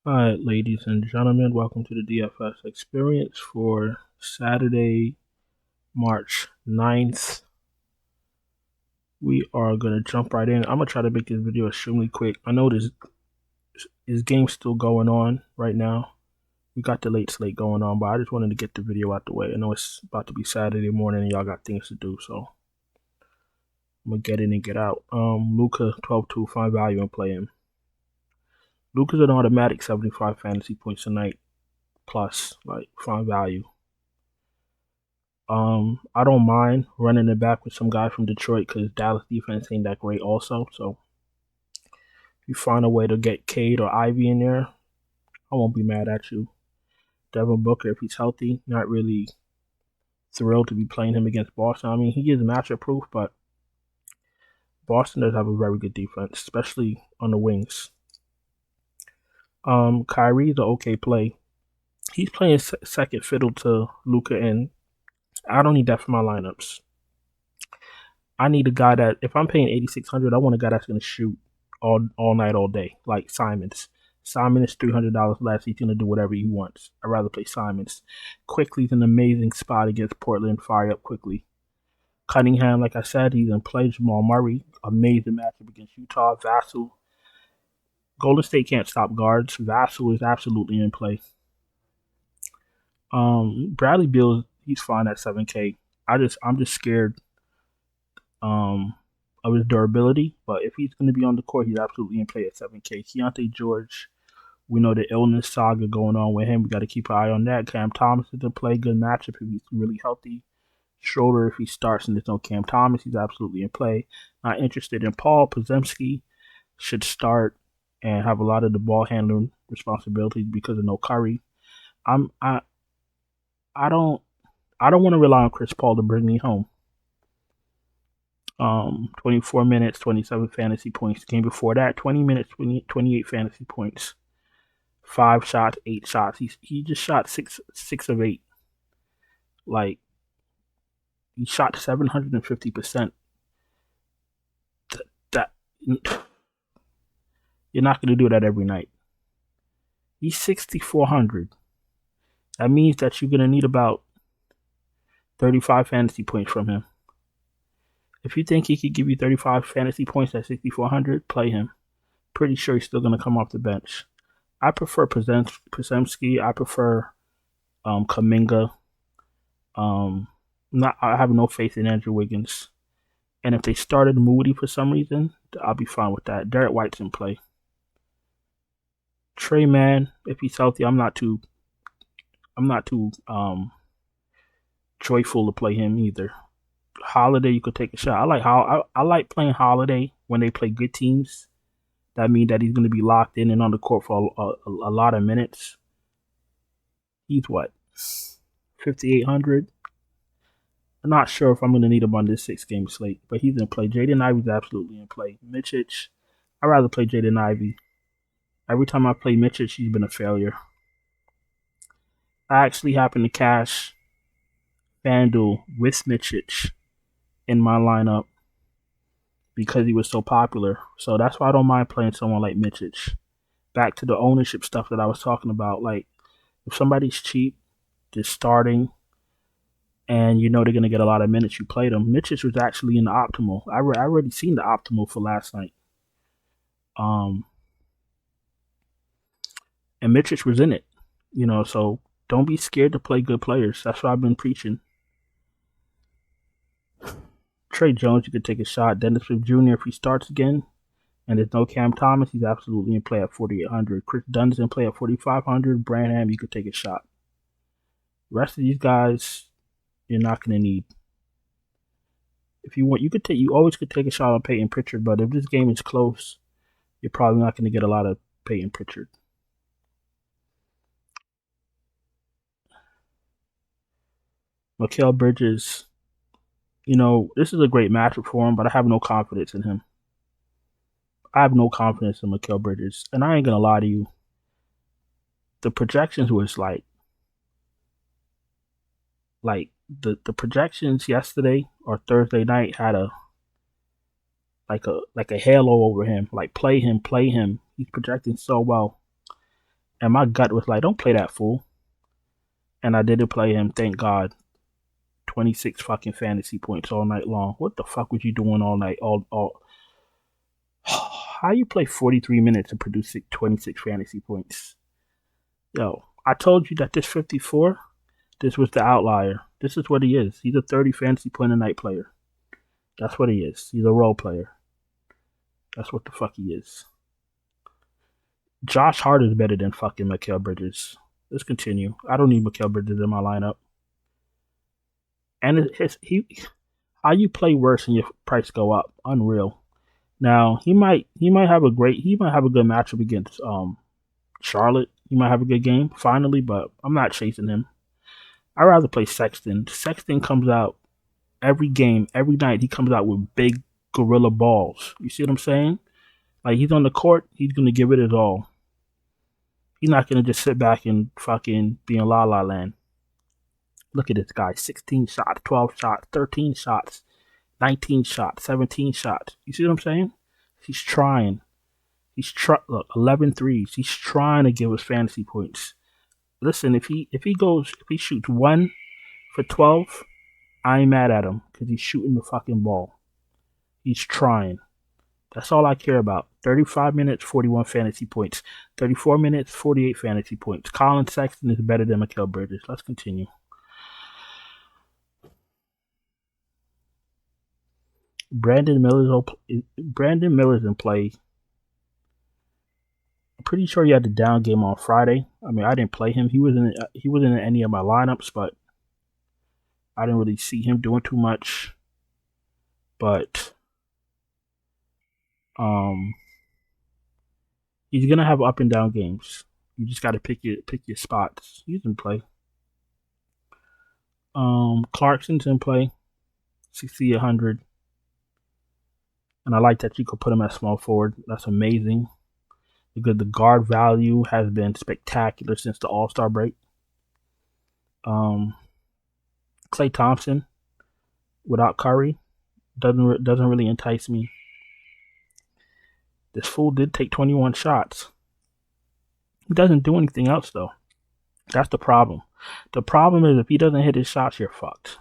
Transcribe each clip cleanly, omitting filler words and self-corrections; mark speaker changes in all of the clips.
Speaker 1: Hi, ladies and gentlemen. Welcome to the DFS experience for Saturday, March 9th. We are going to jump right in. I'm going to try to make this video extremely quick. I know this game's still going on right now. We got the late slate going on, but I just wanted to get the video out the way. I know it's about to be Saturday morning and y'all got things to do, so I'm going to get in and get out. Luca, 12-2, find value and play him. Luca's an automatic 75 fantasy points a night plus, like, find value. I don't mind running it back with some guy from Detroit because Dallas defense ain't that great also. So if you find a way to get Cade or Ivy in there, I won't be mad at you. Devin Booker, if he's healthy, not really thrilled to be playing him against Boston. I mean, he is matchup proof, but Boston does have a very good defense, especially on the wings. Kyrie's an okay play. He's playing second fiddle to Luka, and I don't need that for my lineups. I need a guy that if I'm paying 8,600, I want a guy that's going to shoot all night, all day, like Simons. Simon is $300 less. He's going to do whatever he wants. I'd rather play Simons. Quickly's an amazing spot against Portland. Fire up quickly. Cunningham, like I said, he's in play. Jamal Murray, amazing matchup against Utah. Vassell. Golden State can't stop guards. Vassell is absolutely in play. Bradley Beal, he's fine at 7K. I'm just scared of his durability, but if he's going to be on the court, he's absolutely in play at 7K. Keontae George, we know the illness saga going on with him. We got to keep an eye on that. Cam Thomas is in play, good matchup if he's really healthy. Schroeder, if he starts and there's no Cam Thomas, he's absolutely in play. Not interested in Paul Podziemski, should start and have a lot of the ball handling responsibilities because of no Curry. I don't want to rely on Chris Paul to bring me home. 24 minutes, 27 fantasy points. The game before that, 20 minutes, 28 fantasy points. 5 shots, 8 shots. He just shot six of 8. Like, he shot 750%. That you're not going to do that every night. He's 6,400. That means that you're going to need about 35 fantasy points from him. If you think he could give you 35 fantasy points at 6,400, play him. Pretty sure he's still going to come off the bench. I prefer Podziemski. I prefer Kuminga. I have no faith in Andrew Wiggins. And if they started Moody for some reason, I'll be fine with that. Derek White's in play. Trey Mann, if he's healthy, I'm not too joyful to play him either. Holiday, you could take a shot. I like playing Holiday when they play good teams. That means that he's going to be locked in and on the court for a lot of minutes. He's what, 5,800. I'm not sure if I'm going to need him on this 6-game slate, but he's in play. Jaden Ivey's absolutely in play. Mitchich, I'd rather play Jaden Ivey. Every time I play Mitchich, he's been a failure. I actually happen to cash FANDUEL with Mitchich in my lineup because he was so popular. So that's why I don't mind playing someone like Mitchich. Back to the ownership stuff that I was talking about. Like, if somebody's cheap, just starting, and you know they're going to get a lot of minutes, you play them. Mitchich was actually in the optimal. I already seen the optimal for last night. And Mitchich was in it. So don't be scared to play good players. That's what I've been preaching. Trey Jones, you could take a shot. Dennis Smith Jr., if he starts again, and there's no Cam Thomas, he's absolutely in play at 4,800. Chris Dunn's in play at 4,500. Branham, you could take a shot. The rest of these guys, you're not going to need. If you want, you always could take a shot on Peyton Pritchard, but if this game is close, you're probably not going to get a lot of Peyton Pritchard. Mikal Bridges, this is a great matchup for him, but I have no confidence in him. I have no confidence in Mikal Bridges. And I ain't going to lie to you. The projections was like the projections yesterday or Thursday night had a halo over him. Like, play him. He's projecting so well. And my gut was like, don't play that fool. And I didn't play him, thank God. 26 fucking fantasy points all night long. What the fuck was you doing all night? How you play 43 minutes and produce 26 fantasy points? Yo, I told you that this 54, this was the outlier. This is what he is. He's a 30 fantasy point a night player. That's what he is. He's a role player. That's what the fuck he is. Josh Hart is better than fucking Mikal Bridges. Let's continue. I don't need Mikal Bridges in my lineup. And how you play worse and your price go up? Unreal. Now he might have a good matchup against Charlotte. He might have a good game finally, but I'm not chasing him. I'd rather play Sexton. Sexton comes out every game, every night. He comes out with big gorilla balls. You see what I'm saying? Like, he's on the court, he's gonna give it his all. He's not gonna just sit back and fucking be in la la land. Look at this guy: 16 shots, 12 shots, 13 shots, 19 shots, 17 shots. You see what I'm saying? He's trying. Look, 11 threes. He's trying to give us fantasy points. Listen, if he shoots 1 for 12, I ain't mad at him because he's shooting the fucking ball. He's trying. That's all I care about. 35 minutes, 41 fantasy points. 34 minutes, 48 fantasy points. Colin Sexton is better than Mikal Bridges. Let's continue. Brandon Miller's in play. I'm pretty sure he had the down game on Friday. I mean, I didn't play him. He wasn't in any of my lineups, but I didn't really see him doing too much. But he's gonna have up and down games. You just got to pick your spots. He's in play. Clarkson's in play, 6,800, and I like that you could put him at small forward. That's amazing because the guard value has been spectacular since the All-Star break. Klay Thompson without Curry doesn't really entice me. This fool did take 21 shots. He doesn't do anything else, though. That's the problem. The problem is if he doesn't hit his shots, you're fucked.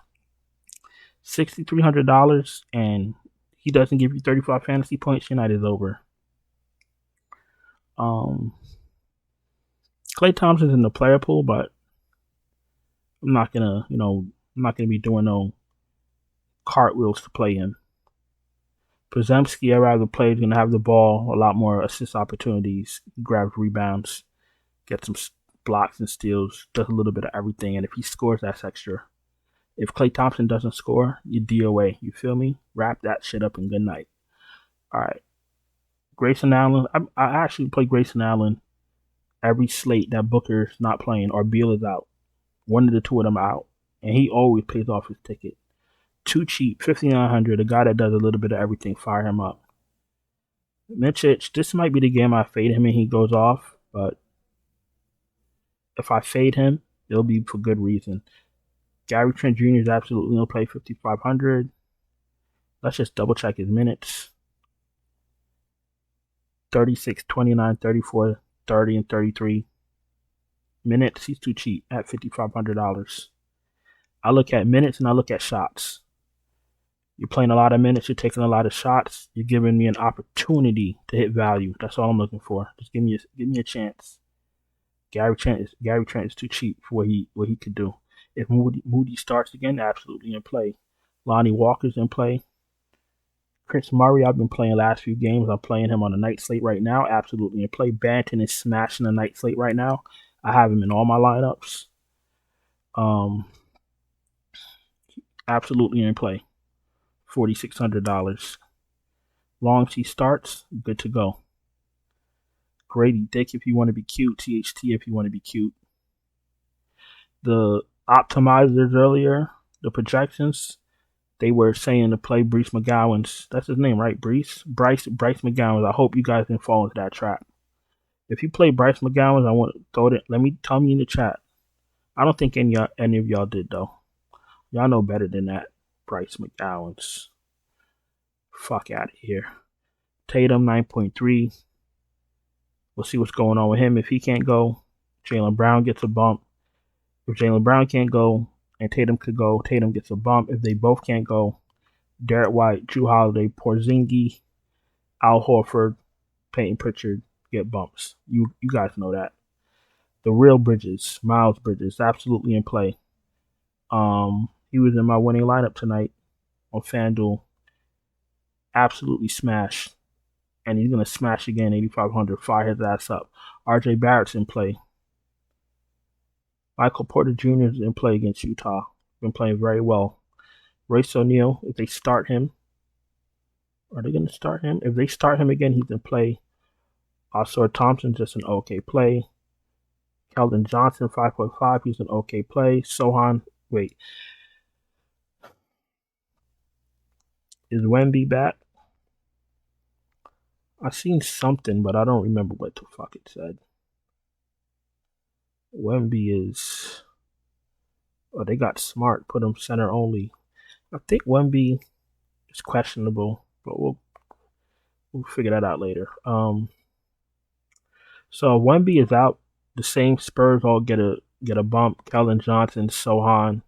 Speaker 1: $6,300 and he doesn't give you 35 fantasy points, your night is over. Klay Thompson's in the player pool, but I'm not gonna be doing no cartwheels to play him. Podziemski, I'd rather play. He's gonna have the ball, a lot more assist opportunities, grabs rebounds, gets some blocks and steals, does a little bit of everything. And if he scores, that's extra. If Klay Thompson doesn't score, you DOA. You feel me? Wrap that shit up and good night. All right. Grayson Allen. I actually play Grayson Allen every slate that Booker's not playing or Beal is out. One of the two of them out. And he always pays off his ticket. Too cheap. 5,900. A guy that does a little bit of everything. Fire him up. Mitchich. This might be the game I fade him and he goes off. But if I fade him, it'll be for good reason. Gary Trent Jr. is absolutely going to play 5,500. Let's just double check his minutes. 36, 29, 34, 30, and 33 minutes. He's too cheap at $5,500. I look at minutes and I look at shots. You're playing a lot of minutes. You're taking a lot of shots. You're giving me an opportunity to hit value. That's all I'm looking for. Just give me a chance. Gary Trent is too cheap for what he could do. If Moody starts again, absolutely in play. Lonnie Walker's in play. Chris Murray, I've been playing last few games. I'm playing him on a night slate right now. Absolutely in play. Banton is smashing the night slate right now. I have him in all my lineups. Absolutely in play. $4,600. Long as he starts, good to go. Grady Dick if you want to be cute. THT if you want to be cute. The optimizers earlier, the projections, they were saying to play Bryce McGowan's. That's his name, right? Bryce McGowan's. I hope you guys didn't fall into that trap. If you play Bryce McGowan's, I want to throw it. Tell me in the chat. I don't think any of y'all did though. Y'all know better than that. Bryce McGowan's. Fuck out of here. Tatum 9.3. We'll see what's going on with him. If he can't go, Jaylen Brown gets a bump. If Jaylen Brown can't go and Tatum could go, Tatum gets a bump. If they both can't go, Derek White, Jrue Holiday, Porzingis, Al Horford, Peyton Pritchard get bumps. You guys know that. The real Bridges, Miles Bridges, absolutely in play. He was in my winning lineup tonight on FanDuel. Absolutely smashed. And he's going to smash again, 8,500. Fire his ass up. RJ Barrett's in play. Michael Porter Jr. is in play against Utah. Been playing very well. Royce O'Neal, if they start him, are they going to start him? If they start him again, he's in play. Oscar Thompson, just an okay play. Keldon Johnson, 5.5, he's an okay play. Sohan, wait. Is Wemby back? I seen something, but I don't remember what the fuck it said. Wemby is... Oh, they got smart. Put him center only. I think Wemby is questionable, but we'll figure that out later. So Wemby is out. The same Spurs all get a bump. Keldon Johnson, Sohan,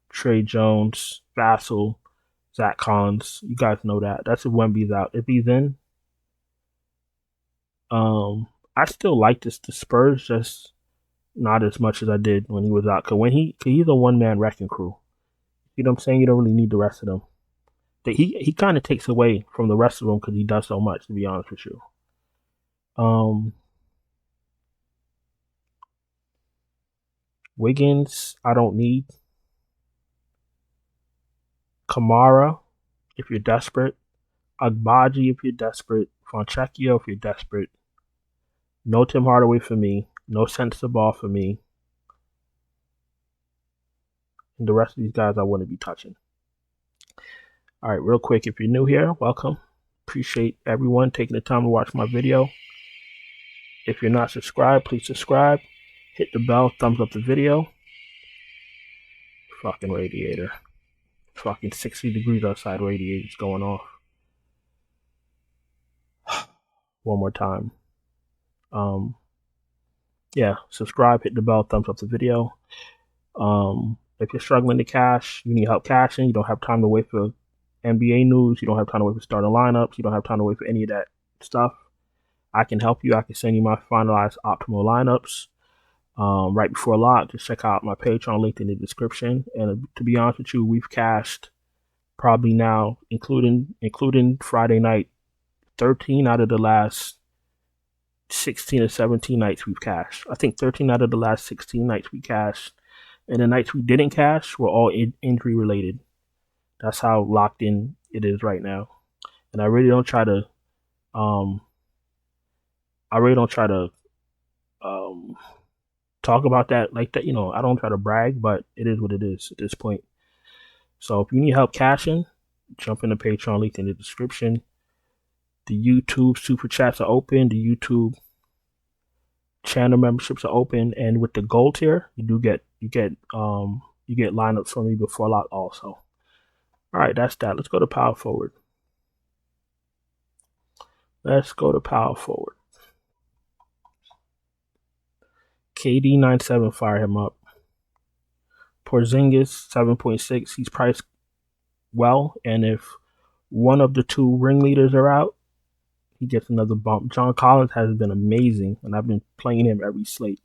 Speaker 1: Trey Jones, Vassell, Zach Collins. You guys know that. That's if Wemby's out. If he's in, I still like the Spurs, just not as much as I did when he was out. Cause he's a one-man wrecking crew. You know what I'm saying? You don't really need the rest of them. He kind of takes away from the rest of them because he does so much, to be honest with you. Wiggins, I don't need. Kamara, if you're desperate. Agbaji, if you're desperate. Fontecchio, if you're desperate. No Tim Hardaway for me. No sense of ball for me. And the rest of these guys I wouldn't be touching. All right, real quick, if you're new here, welcome. Appreciate everyone taking the time to watch my video. If you're not subscribed, please subscribe. Hit the bell, thumbs up the video. Fucking radiator. Fucking 60 degrees outside, radiator's going off. One more time. Yeah, subscribe, hit the bell, thumbs up the video. If you're struggling to cash, you need help cashing, you don't have time to wait for NBA news, you don't have time to wait for starting lineups, you don't have time to wait for any of that stuff, I can help you. I can send you my finalized optimal lineups right before lock. Just check out my Patreon link in the description. And to be honest with you, we've cashed probably now, including Friday night, 13 out of the last 16 or 17 nights we've cashed. I think 13 out of the last 16 nights we cashed. And the nights we didn't cash were all injury related. That's how locked in it is right now. And I really don't try to talk about that like that. You know, I don't try to brag, but it is what it is at this point. So if you need help cashing, jump in the Patreon link in the description. The YouTube super chats are open. The YouTube channel memberships are open, and with the gold tier, you get lineups from me before lock also. All right, that's that. Let's go to power forward. KD 9.7, fire him up. Porzingis 7.6. He's priced well, and if one of the two ringleaders are out, he gets another bump. John Collins has been amazing, and I've been playing him every slate.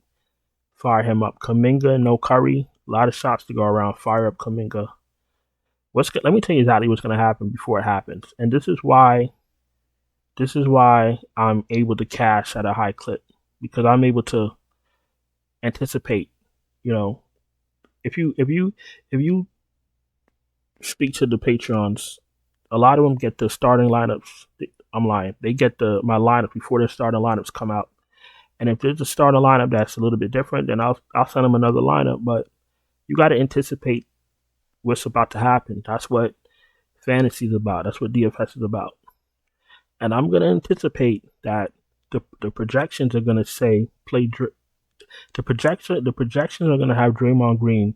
Speaker 1: Fire him up. Kuminga, no Curry. A lot of shots to go around. Fire up Kuminga. Let me tell you exactly what's going to happen before it happens. And this is why I'm able to cash at a high clip, because I'm able to anticipate. You know, if you speak to the Patreons, a lot of them get the starting lineups. I'm lying. They get my lineup before their starting lineups come out. And if there's a starting lineup that's a little bit different, then I'll send them another lineup. But you got to anticipate what's about to happen. That's what fantasy is about. That's what DFS is about. And I'm going to anticipate that the projections are going to say the projections are going to have Draymond Green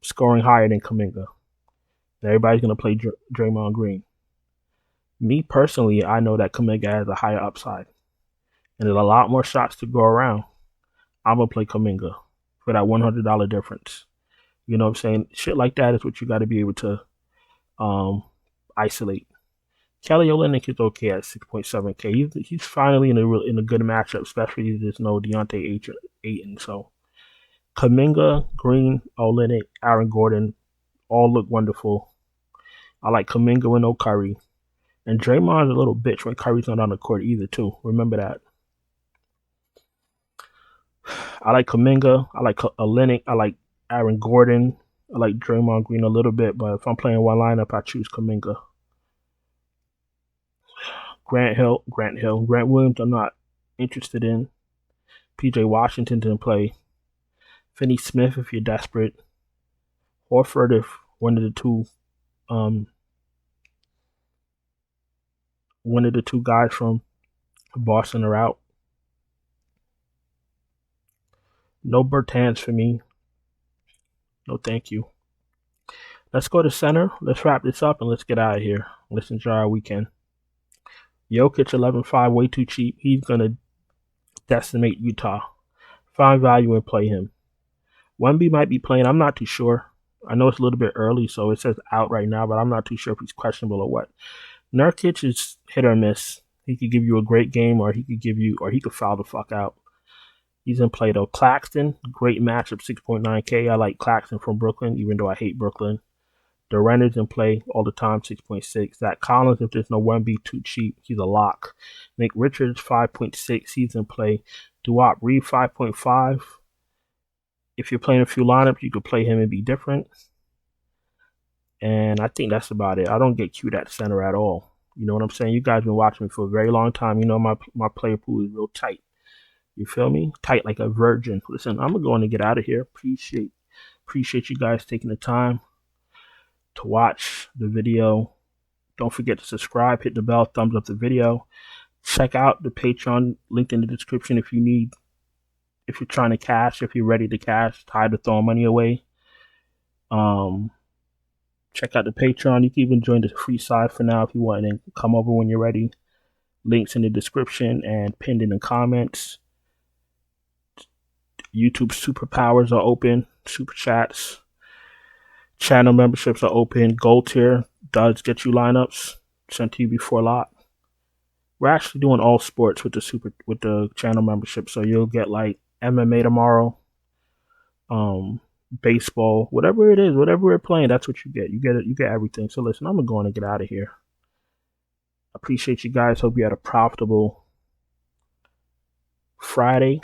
Speaker 1: scoring higher than Kuminga. Everybody's going to play Draymond Green. Me personally, I know that Kuminga has a higher upside, and there's a lot more shots to go around. I'm gonna play Kuminga for that $100 difference. You know what I'm saying? Shit like that is what you got to be able to isolate. Kelly Olynyk is okay at 6.7K. He's finally in a good matchup, especially if there's no Deontay Ayton. So Kuminga, Green, Olynyk, Aaron Gordon all look wonderful. I like Kuminga with no Curry. And Draymond's a little bitch when Curry's not on the court either, too. Remember that. I like Kuminga. I like Olynyk. I like Aaron Gordon. I like Draymond Green a little bit, but if I'm playing one lineup, I choose Kuminga. Grant Williams, I'm not interested in. PJ Washington didn't play. Finney Smith, if you're desperate. Horford, if one of the two guys from Boston are out. No Bertans for me. No, thank you. Let's go to center. Let's wrap this up and let's get out of here. Let's enjoy our weekend. Jokic 11.5, way too cheap. He's going to decimate Utah. Find value and play him. Wemby might be playing. I'm not too sure. I know it's a little bit early, so it says out right now, but I'm not too sure if he's questionable or what. Nurkic is hit or miss. He could give you a great game, or he could foul the fuck out. He's in play though. Claxton, great matchup, 6.9K. I like Claxton from Brooklyn, even though I hate Brooklyn. Durant is in play all the time, 6.6. Zach Collins, if there's no Wemby, too cheap. He's a lock. Nick Richards, 5.6. He's in play. Duop Reed, 5.5. If you're playing a few lineups, you could play him and be different. And I think that's about it. I don't get cute at center at all. You know what I'm saying? You guys have been watching me for a very long time. You know my player pool is real tight. You feel me? Tight like a virgin. Listen, I'm going to get out of here. Appreciate you guys taking the time to watch the video. Don't forget to subscribe, hit the bell, thumbs up the video. Check out the Patreon link in the description if you're trying to cash, if you're ready to cash, tired of throwing money away. Check out the Patreon. You can even join the free side for now if you want, and come over when you're ready. Links in the description and pinned in the comments. YouTube superpowers are open. Super chats. Channel memberships are open. Gold tier does get you lineups sent to you before lock. We're actually doing all sports with the channel membership, so you'll get like MMA tomorrow, baseball, whatever it is, whatever we're playing, that's what you get. You get everything. So listen, I'm going to get out of here. Appreciate you guys. Hope you had a profitable Friday.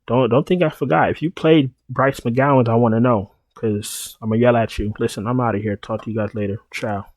Speaker 1: Don't think I forgot. If you played Bryce McGowan, I want to know, because I'm going to yell at you. Listen, I'm out of here. Talk to you guys later. Ciao.